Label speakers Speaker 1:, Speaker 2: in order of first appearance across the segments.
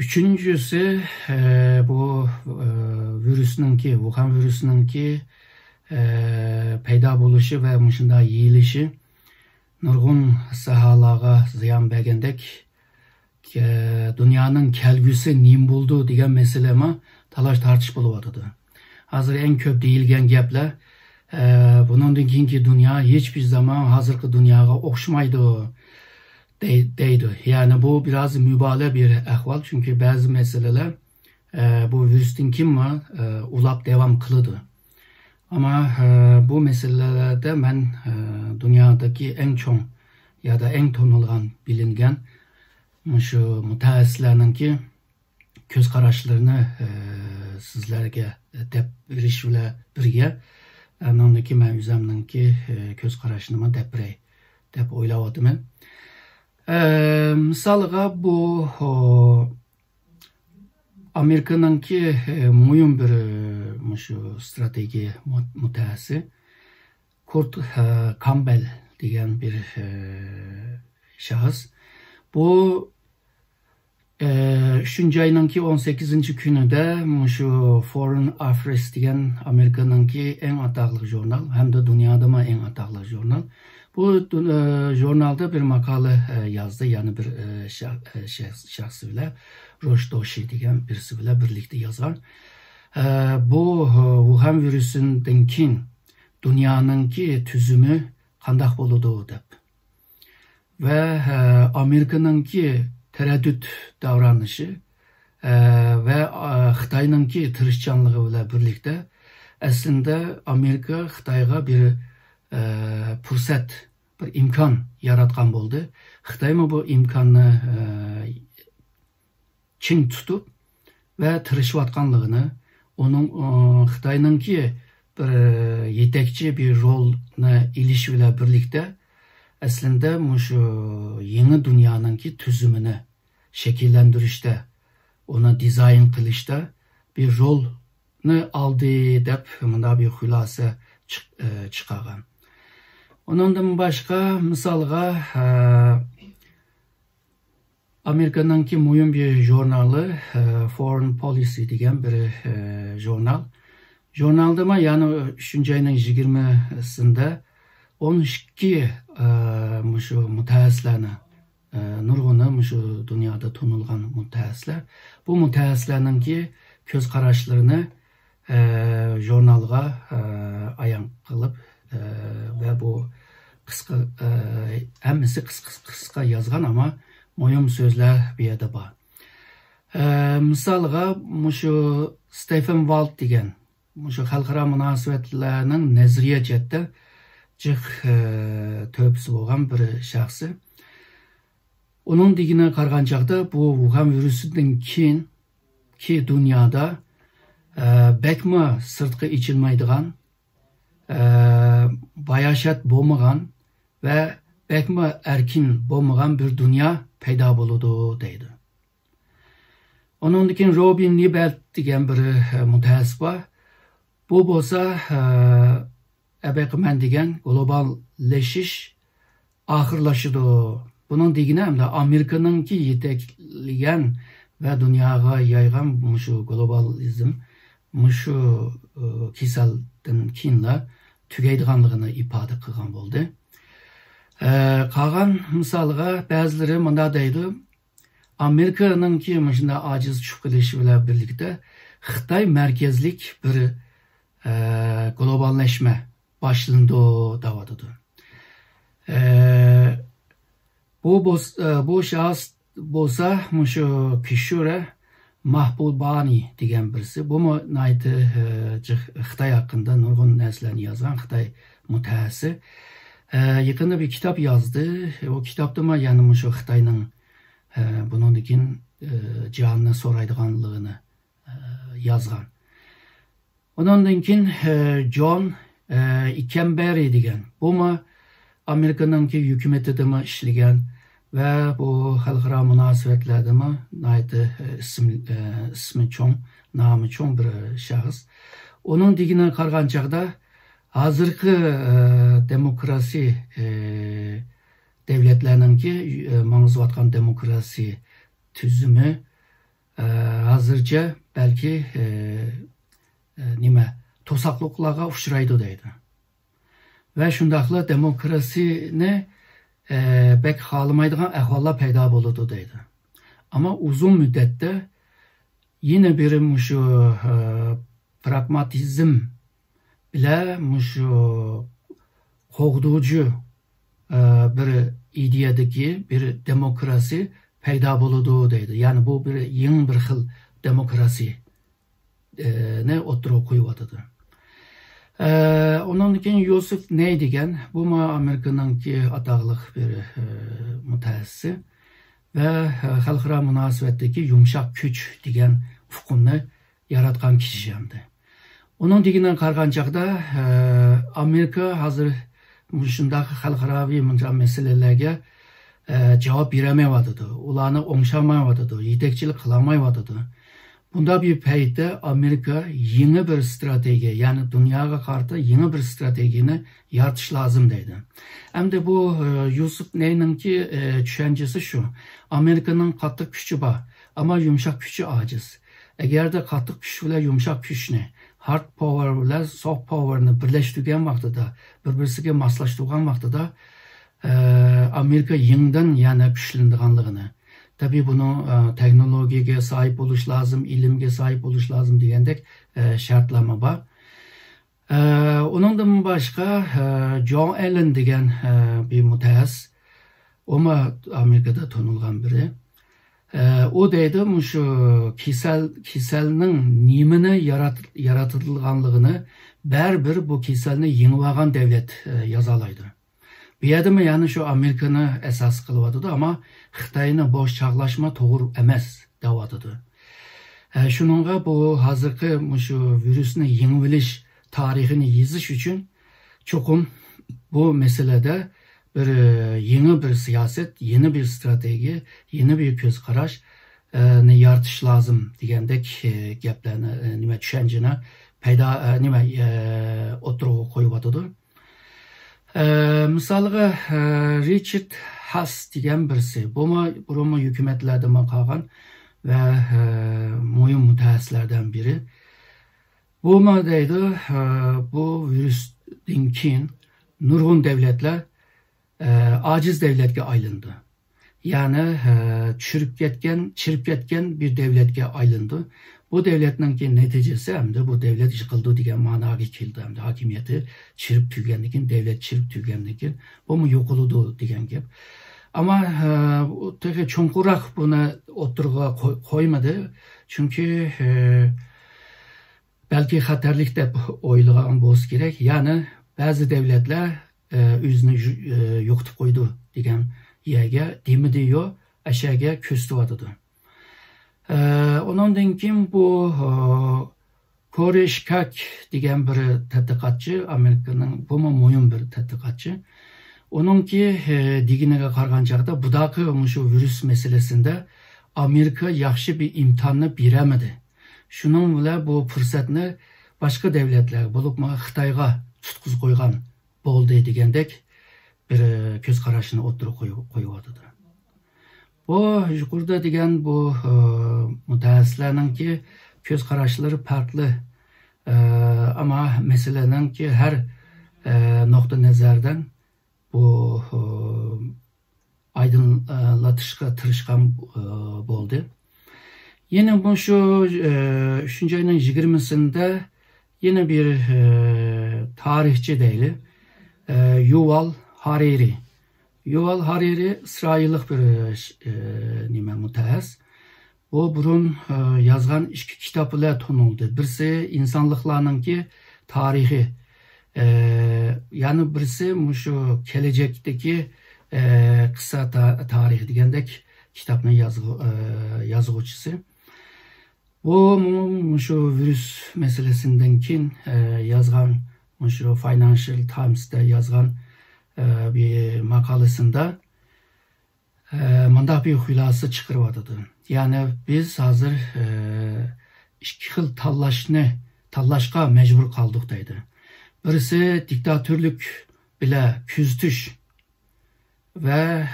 Speaker 1: Üçüncüsü bu virüsününki, Wuhan virüsününki peyda buluşu ve muşunda yiyilişi nurgun sahalarga ziyan bergendek dünyanın kelgüsü nim buldu degan meselemi talaş tartış buluvadıdı. Hazır en köp deyilgen gepler bunundan keyingi dünya hiçbir zaman hazırki dünyaga okşamaydı deydi. Yani bu biraz mübalağa bir ahval çünkü bazı meseleler bu virüsten kim var ulap devam kılıdı. Ama bu meselelerde ben dünyadaki en çok ya da en tanınan bilingen şu mütehassislerninki göz kararlarını sizlerge dep veriş bile birge anındaki men üzemninki göz kararını dep oylavadım. Misalga bu Amerika'nınki mühim bir şu strateji mütehassisi Kurt Campbell diyen bir şahıs. Bu 3. ayınınki 18. günüde şu Foreign Affairs diyen Amerika'nınki en ataklı jurnal hem de dünyada mı en ataklı jurnal. Bu jurnalda bir makale yazdı yani bir şahsıyla Rosh Doshi diyen birisiyle birlikte yazar. Bu Wuhan virüsünden kin dünyanınki tüzümü kandak boludu dep. Ve Amerika'nınki tereddüt davranışı ve Xitay'nınki tırışçanlığı ile birlikte aslında Amerika Xitay'a bir fırsat, bir imkan yaratkan oldu. Xitay mı bu imkanı çin tutup ve tırışvatkanlığını onun Xitay'nınki bir yetekçi bir roluna ilişkiyle birlikte aslında şu yeni dünyanınki tüzümünü şekillendirişte, ona dizayn kılışta bir rolunu aldı deyip bunda bir hülasa çıkargan. Ondan başka misalga Amerika'nınki mühim bir jurnalı Foreign Policy diyen bir jurnal. Jurnalda mı yani 3. ayının 20'sinde 12 şu mütehassislerine nurgunu şu dünyada tanılgan mütehassisler bu mütehassislerninki göz kararlarını jurnalga ayan kılıp ve bu kısa hemmisi kısa yazgan ama mühim sözler bir yerde var. Misalga şu Stephen Walt diyen şu halkara münasebetlerinin nezriye cette cık töpsü olan bir şahsı. Onun digine kargancakta bu Wuhan virüsünden ki dünyada bekme sırtkı içilmeydiğen bayaşat boğmagan ve bekme erkin boğmagan bir dünya peyda buludu deydi. Onun dikin Robin Liebert diyen bir mütehassis var. Bu bolsa ebekmen diyen globalleşiş ahırlaşıdı. Bunun digine hem de Amerika'nınki yetekleyen ve dünyaya yaygan şu globalizm şu kiselden kinle tügeydiganlığını ifade kılgan oldu. Kalan misalga bazıları mında deydi. Amerika'nınki müşünde aciz çıkılışı ile birlikte Xitay merkezlik bir globalleşme başlığında davadıdı. Bu şahıs bolsa şu Kishore Mahbubani diyen birisi. Bu mu naiti Xitay hakkında nurgun neslerini yazan Xitay mütehassisi. Yakında bir kitap yazdı. O kitapta mı yani şu Xitay'nın bunun dikin cihanına soraydıganlığını yazgan. Onun dinkin John Ikenberry diyen. Bu mu Amerika'nınki hükümeti de mi işligen ve bu halkara münasebetlerde mi naiti ismi çoğun, namı çoğun bir şahıs. Onun digine kargancakta hazırki demokrasi devletlerininki manızvatkan demokrasi tüzümü hazırca belki tosaqlıqlarga uçraydı deydi. Ve şundaqla demokrasini bek xalamaydigan ahvallar payda boludu deydi. Ama uzun müddette yine bir şu pragmatizm bile şu qoğducu bir ideyadaki bir demokrasi payda boludu deydi. Yani bu bir yeni bir xil demokrasi ne oturup koyuyordu. Onun için Yusuf ne degen? Bu ma Amerika'nın ki atağlık bir mütehassisi ve halkara münasibetteki yumuşak güç degen hukumunu yaratkan kişi hamdi. Onun degenen kargancakta Amerika hazır şundaq halkaravi meselelerge cevap veremeyvadıdı. Ulanı oңşamayvadıdı, yetekçilik kılamayvadıdı. Bunda bir peyde Amerika yeni bir strateji, yani dünyaya karşı yeni bir stratejini yaratış lazım deydi. Hem de bu Yusuf Ney'nin ki düşüncesi şu, Amerika'nın katı gücü var ama yumuşak gücü aciz. Eğer de katı güç ile yumuşak güç ne? Hard power ile soft power'ını birleştirgen vaxtıda, birbirisiyle maslaştırgan vaxtıda Amerika yeniden yani güçlendiğanlığını. Tabii bunu teknolojiye sahip oluş lazım, ilimge sahip oluş lazım diyendek şartlama var. Ondan başka John Allen degen bir mütehassıs, ama Amerika'da tanılgan biri. O deydi şu kiselnin nimini yaratılganlığını bir bu kiselini yenivagan devlet yazalaydı. Bir yerde yani şu Amerika'nı esas kılıvadıdı ama Xitay'ını boş çağlaşma doğru emez davadıdı. Şununla bu hazırki şu virüsünü yeniliş tarihini yazış için çokum bu meselede bir yeni bir siyaset, yeni bir strateji, yeni bir göz karaş ne yaratış lazım diyendek geplerini düşüncene payda oturuğa koyuvadıdı. Misalga Richard Haas degan birisi, bu hükümetlerden kalgan ve mühim mütehassislerden biri. Bu deydi, bu virüsden keyin nurgun devletler aciz devletke aylandı. Yani çürüp ketken bir devletke aylandı. Bu devletin neticesi hem de bu devlet yıkıldı diyen managa keldi, hem de hakimiyeti çirip tügendikin, devlet çirip tügendikin, bu mu yok oldu diyen gep. Ama teki çonkurak buna oturga koymadı. Çünkü belki haterlik de oylagan boz gerek. Yani bazı devletler yüzünü yoktu koydu diyen yege demi diyor, aşağıya küstü vadıdı. Ondan kim bu Corey Shkak diyen bir tədqiqatçı, Amerika'nın bu mühim bir tədqiqatçı. Onun ki diginege kargancakta budaki şu virüs meselesinde Amerika yaxşı bir imtihanını biremedi. Şunun bile bu fırsatını başka devletler bulup Xitayga tutkuz koygan boldu degendek bir göz karashını oturup koyuyordu. Bu yukarıda degen bu mütehassislerinin ki göz karashları farklı ama meselenin ki her nokta nazardan bu aydınlatışka tırışkan boldu. Yine bu şu 3. ayının 20'sinde yine bir tarihçi değil, Yuval Harari. Yuval Harari İsraillik bir mütehassıs. Bu burun yazgan iki kitapla tanıldı. Birisi insanlıklarının ki tarihi. Yani birisi şu gelecekteki kısa tarih digendek kitabın yazgıcısı. Bu şu virüs meselesinden kin yazgan şu Financial Times'da yazgan bir makalesinde manda bir hülası çıkarıvadıdı. Yani biz hazır iki xil tallaşqa mecbur kaldık deydi. Birisi diktatörlük bile küzdüş ve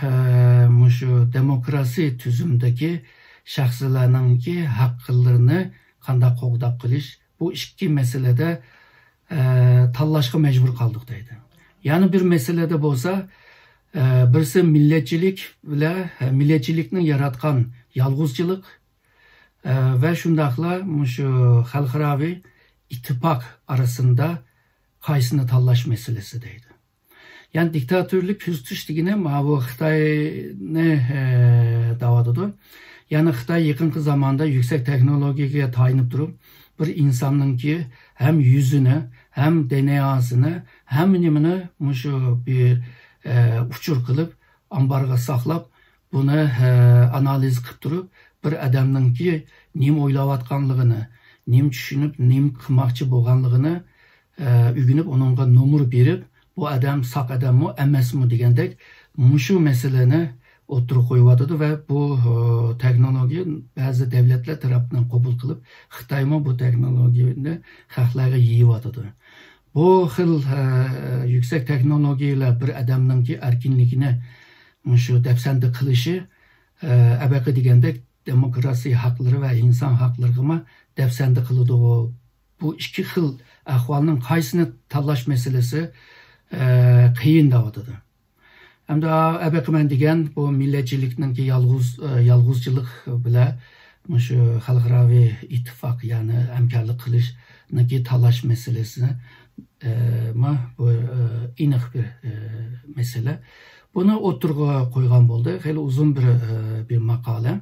Speaker 1: şu demokrasi tüzümdeki şahslarınki haqqlarını qandaq qoğdaq qilish, bu ikki meselede tanlashga mecbur qaldık deydi. Yani bir meselede bo'lsa, birisi milletçilik bilan milletçilikni yaratgan yalg'uzchilik ve shundaqla shu xalqaro ittifoq arasında qaysini tanlash meselesi deydi. Yani diktatörlük küstüş digine bu Xitayni davadıdı. Yani Xitay yakınki zamanda yüksek teknolojiye tayinip durup bir insanın ki hem yüzünü, hem DNA'sını, hem nimini şu bir uçur kılıp, ambarga saklap, bunu analiz kılıp durup, bir adamın ki nim oylavatkanlığını, nim düşünüp, nim kılmakçı boğanlığını ügünüp, onunla numur berip, bu adam sak adam mı, emes mi degandek, şu meseleni oturup koyuvadıdı ve bu teknoloji bazı devletler tarafından kabul kılıp, Xitay mı bu teknolojini xalqlarga yiyivadıdı. Bu xil yüksek teknolojiyle bir adamın ki erkinliğine şu depsendi kılışı, ebeki degandek demokrasi hakları ve insan haklarına depsendi kılıdı o. Bu iki xil ahvalının qaysini tanlash meselesi qiyin davadıdı. Hem de ebeki degen bu milletçiliknin ki yalguzchilik bilan şu xalqaro ittifoq yani hamkorlik qilishni tanlash meselesini bu aniq bir mesele. Bunu o'tirg'a qo'ygan bo'ldi. Xeyli uzun bir makale.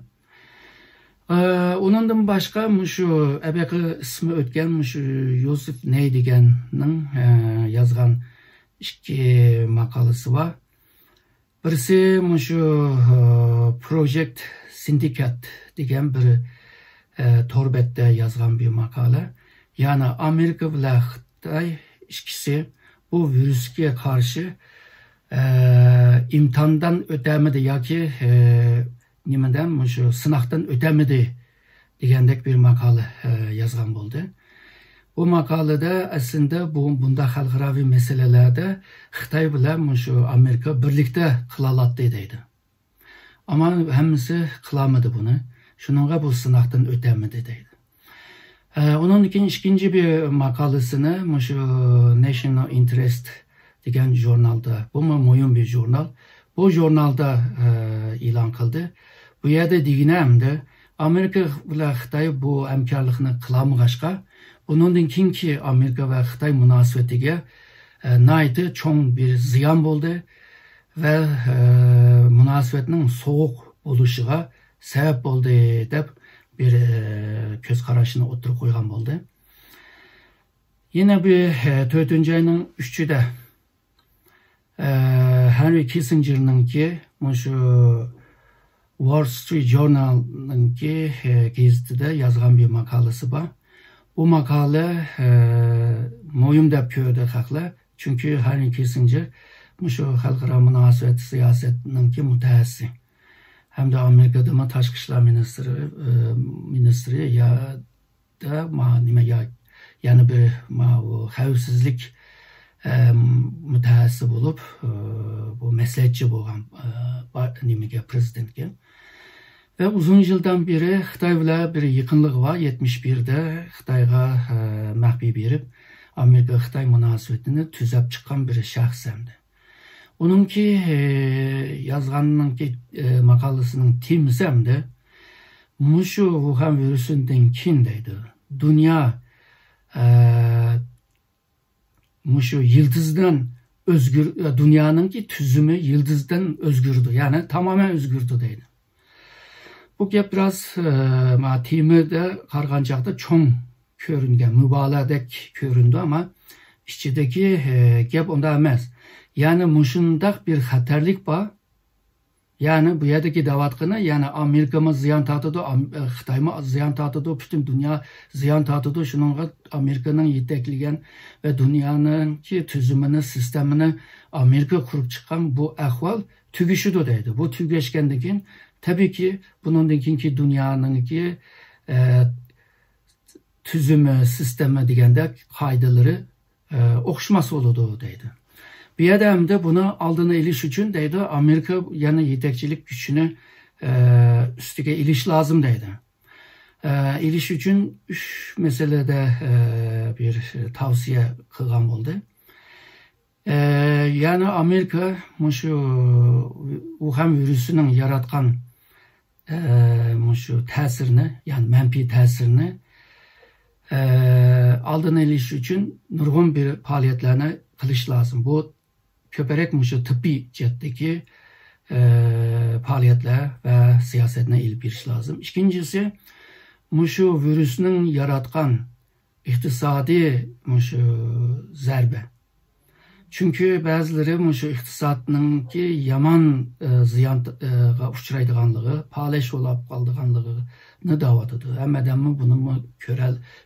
Speaker 1: Onundan başka şu ebeki ismi ötken şu Yosef Ney degenning yazgan iki makalesi var. Birisi şu Project Syndicate degen bir torbette yazgan bir makale. Yani Amerika ve Xitay ikisi bu virüske karşı imtihandan ötemedi ya ki nimeden şu sınavdan ötemedi degandek bir makale yazgan oldu. Bu makalede aslında bunda xalqaro meselelerde Xitay bilan şu Amerika birlikte kılalatdı deydi. Ama hemisi kılamadı bunu. Şununla bu sınavdan ötemedi deydi. Onun ikinci bir makalesini şu National Interest degen jurnalda, bu mühim bir jurnal. Bu jurnalda ilan kıldı. Bu yerde diginemde Amerika ve Xitay bu hamkorlikni qılamıqaşqa, bundan keyinki Amerika ve Xitay münasebetiga naytı çoğun bir ziyan oldu ve münasebetinin soğuk oluşuğa sebep oldu deb bir göz qarashini oturup koygan oldu. Yine bir 4. ayının 3'üde Henry Kissinger'nin ki şu Wall Street Journal'ın ki gazetede yazgan bir makalesi var. Bu makale mühim deb gördü xalqlar. Çünkü Henry Kissinger şu xalqaro münasebet siyasetinin ki mütehassisi. Hem de Amerika'da Tashqi ishlar ministri ya da yani bir xavfsizlik mütehassisi bulup bu mesleğçi bo'lgan prezidentga ve uzun yıldan beri Xitay bilan bir yaqinlik var. 71'de Xitayga maxfiy berib Amerika Xitay münasebetini tuzab chiqqan bir shaxs hamdi. Onunki yazganınki makalesinin temisi hamdi şu Wuhan virüsünden kindeydi. Dünya şu yıldızdan özgür, dünyanın ki tüzümü yıldızdan özgürdü. Yani tamamen özgürdü deydi. Bu gap biraz temide qarğancaqda çoğun görüngen, mübalağadek göründü ama içindeki gap onda emas. Yani muşundaq bir xatarlik var. Yani bu yerdeki davatqını yani Amerika'ma ziyan tatıdı, Xitayma ziyan tatıdı, bütün dünya ziyan tatıdı. Şununla Amerika'nın yetekligen ve dünyanın ki tüzümünü, sistemini Amerika kurup çıkan bu ahval tügüşüdü deydi. Bu tügeşkendikin tabii ki bunun ki dünyanın ki tüzümü, sistemi degende kaydaları okşması oludu deydi. Bir yerde hem de bunu aldığını eliş için deydi Amerika yani yetekçilik gücünü üstüge iliş lazım deydi. İliş üçün üç meselede bir tavsiye kılgan oldu. Yani Amerika şu Wuhan virüsünün yaratkan şu tesirini, yani menfi tesirini aldığını iliş üçün nurgun bir faaliyetlerine kılış lazım. Bu köperek şu tıbbi cetteki faaliyetler ve siyasetine ilip giriş lazım. İkincisi, şu virüsünün yaratkan iktisadi zerbe. Çünkü bazıları şu iktisatının ki yaman ziyanga uçraydıganlığı, paleş olup kaldıganlığını davadıdı. Emmeden mi bunu mu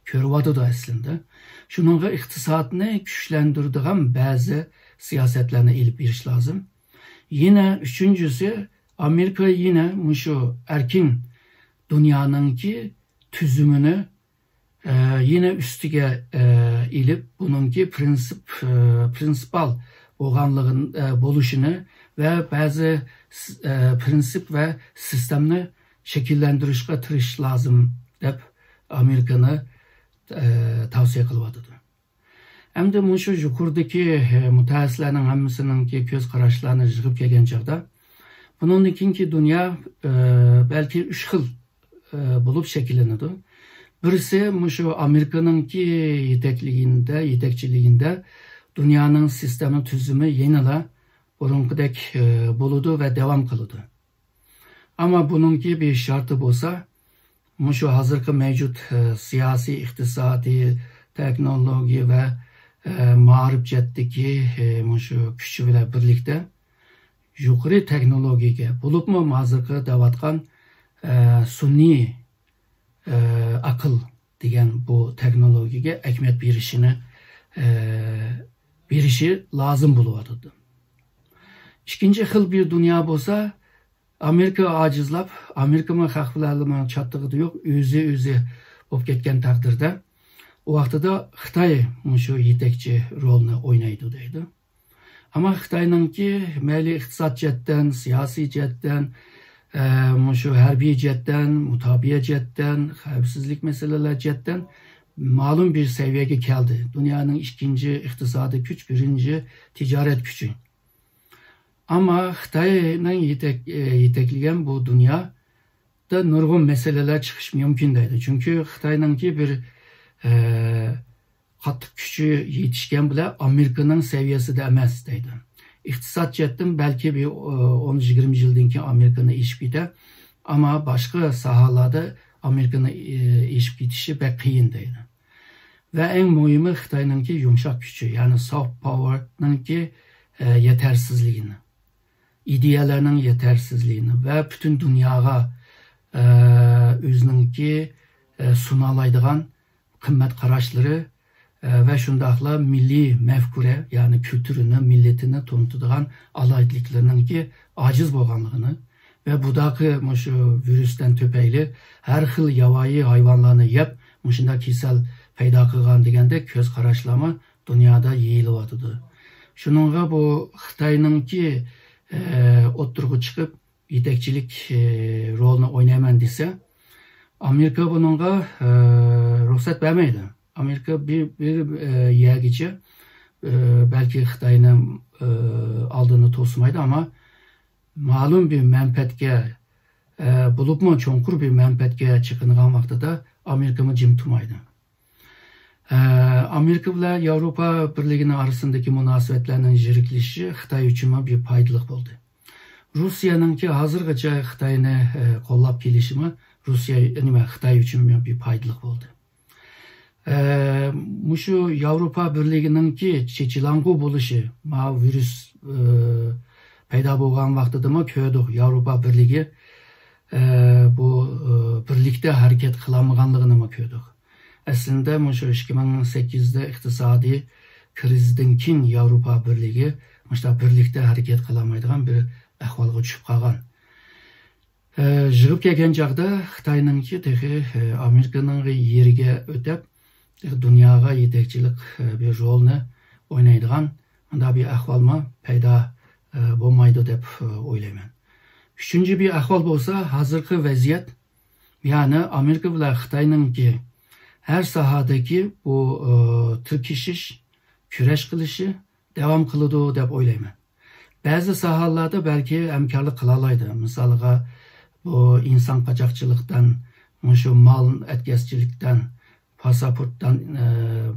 Speaker 1: körüvadıdı aslında. Şununla iktisatını güçlendirdiğin bazı siyasetlerine ilip giriş lazım. Yine üçüncüsü, Amerika yine şu erkin dünyanın ki tüzümünü yine üstüge ilip bununki prinsipal oğanlığın boluşunu ve bazı prinsip ve sistemini şekillendirişe tırış lazım deyip Amerika'nı tavsiye kılıvadıdı. Hem de şu yukarıdaki mütehassislerin hamısının ki göz kararlarını jığıp gelgen çağda bunun ikinci dünya belki üç yıl bulup şekilleniyordu. Birisi şu Amerika'nın ki yetekçiliğinde dünyanın sistemin tüzümü yenile burunkudek buludu ve devam kılıdı. Ama bununki bir şartı olsa şu hazırki mevcut siyasi, iktisadi, teknoloji ve marifcetteki şu küçüyle birlikte yukarı teknolojiye bulup mu hazırki davatkan sunni akıl diyen bu teknolojiye ekmet birişi lazım buluvadıdı. İkinci xil bir dünya olsa Amerika acizlap, Amerika'nın haklarının çattığı da yok, özü olup ketken takdirde o vaxtıda Xitay şu yetekçi rolunu oynaydı deydi. Ama Xitay'nın ki meli iktisat cetten, siyasi cetten, şu harbi cetten, mutabiye cetten, xavfsizlik meseleler cetten malum bir seviyeye geldi. Dünyanın ikinci iktisadi güç, birinci ticaret gücü. Ama Xitay'ın yetekleyen bu dünya da nurgun meseleler çıkış mümkün deydi. Çünkü Xitay'ın ki bir katı gücü yetişken bile Amerika'nın seviyesi de emez deydi. İktisat cetten belki bir 10-20 yıldınki Amerika'nın iş biter ama başka sahalarda Amerika'nın iş bitişi pek kıyın deydi. Ve en mühimi Xitay'ın ki yumuşak gücü, yani soft power'ın ki yetersizliğini, ideyalarının yetersizliğini ve bütün dünyaya özünün ki sunalaydıgan kıymet karaşları ve şundakla milli mefkure, yani kültürünü, milletini tanıtıdığan alaytlıklarının ki aciz boğanlığını ve budakı şu virüsten töpeyli her xil yavayı hayvanlarını yep, muşunda kisel peyda kılgan degende köz karaşlama dünyada yeyilivadıdı. Şununla bu Xitay'nın ki oturgu çıkıp yetekçilik rolünü oynayman dese, Amerika bununla ruhsat vermeydi. Amerika bir yergici belki Xitay'ın aldığını tosmaydı ama malum bir menfetke bulup mu çonkur bir menfetke çıkınıgan vaxtıda Amerika'mı cim tumaydı. Amerika ile Avrupa Birliği'nin arasındaki münasebetlerinin jiriklişi Xitay üçün bir paydılık oldu. Rusya'nın ki hazırgacha Xitay'ını kollap gelişimi Xitay üçün bir paydılık oldu. Şu Avrupa Birliği'nin ki çeçilangu buluşu, virüs peyda bolgan vaxtıda mı köydük Avrupa Birliği bu birlikte hareket kılamıganlığını mı köydük. Aslında şu 2008'de iktisadi krizden kin Avrupa Birliği birlikte hareket kılamaydıgan bir ahvalga düşüp kalgan. Jığıp kelgen çağda Xitay'nın ki Amerika'nın yerige ötep dünyaya yetekçilik bir rolunu oynaydıgan bir ahvalma peyda bolmaydı dep oylayman. Üçüncü bir ahval bolsa hazırkı vaziyet, yani Amerika bilan Xitoyningki her sahadaki bu tirkishish, kurash qilishi devam qiladi deb o'ylayman. Ba'zi sahalarda belki hamkorlik qila oladi. Misoliga bu inson qochoqchilikdan, shu mal etkazchilikdan, pasaportdan,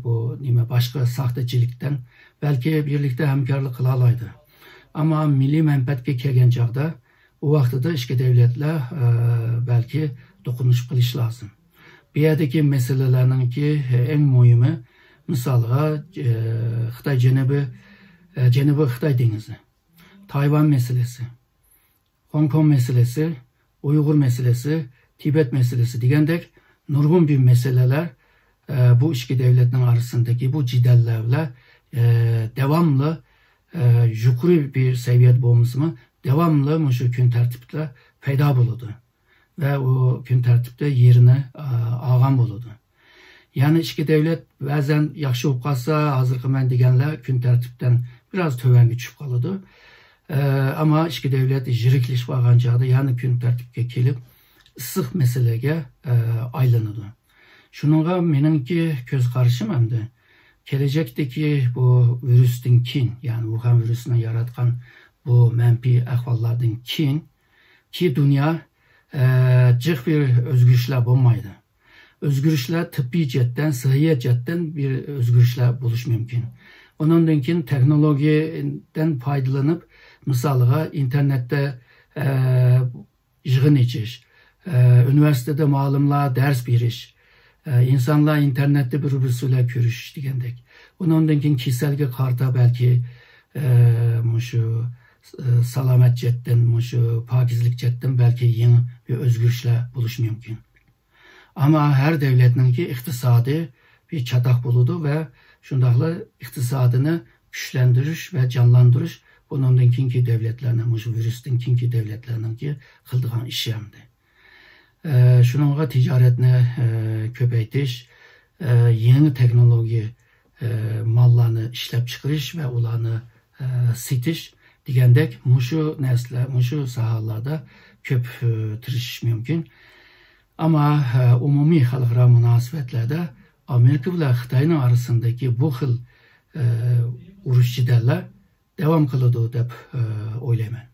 Speaker 1: bu nima boshqa saxtachilikdan belki birlikte hamkorlik qila oladi. Ama milliy manfaatga kelgan chog'da o vaqtida ishki davlatlar belki dokunuş qilish lazım. Bu yerdagi meselelerninki en muhimi, misalga Xitoy Janubiy Xitoy dengizi, Tayvan meselesi, Hong Kong meselesi, Uyghur meselesi, Tibet meselesi degandek nurg'un bir meseleler bu iki devletlerin arasındaki bu cidallerle devamlı yukarı bir seviyede olmasını devamlı şu gün tertipte peyda buludu. Ve o gün tertipte yerine ağam buludu. Yani iki devlet bazen yaxşı olub qalsa, hazırkı mən deganlar gün tertipten biraz tövəngi düşüp qalıdı. Ama iki devlet jirikleşip alğan çağda yani gün tertipke kelip ısıq meselege aylanıdı. Şununla menimki göz karışım hemde gelecekteki bu virüsün kin, yani Wuhan virüsünü yaratkan bu menfi ahvallardan kin ki dünya cık bir özgürlükler bulmaydı. Özgürlükler tıbbi cetten, sıhhiye cetten bir özgürlükler buluş mümkün. Onun için teknolojiden faydalanıp misalga internette yığın içiş, üniversitede malumlar ders biriş, insanlar internette birbirisiyle görüş degandek. Onun için kişiselge karta belki şu salamet cetten, şu pakizlik cetten belki yeni bir özgürlükler buluş mümkün. Ama her devletinki iktisadi bir çatak buludu ve şundakla iktisadını güçlendiriş ve canlandırış bunun kinki devletlerinin, şu virüsün kinki devletlerinin ki kıldığan işi hemdi. Şununla ticaretini köpeytiş, yeni teknoloji mallarını işlep çıkarış ve ulanı sitiş degandek şu nesle, şu sahalarda köp tirişiş mümkün. Ama umumi halkara münasibetlerde Amerika ile Xitoyning arasındaki bu xil urush jidallar devam qiladi deb o'ylayman.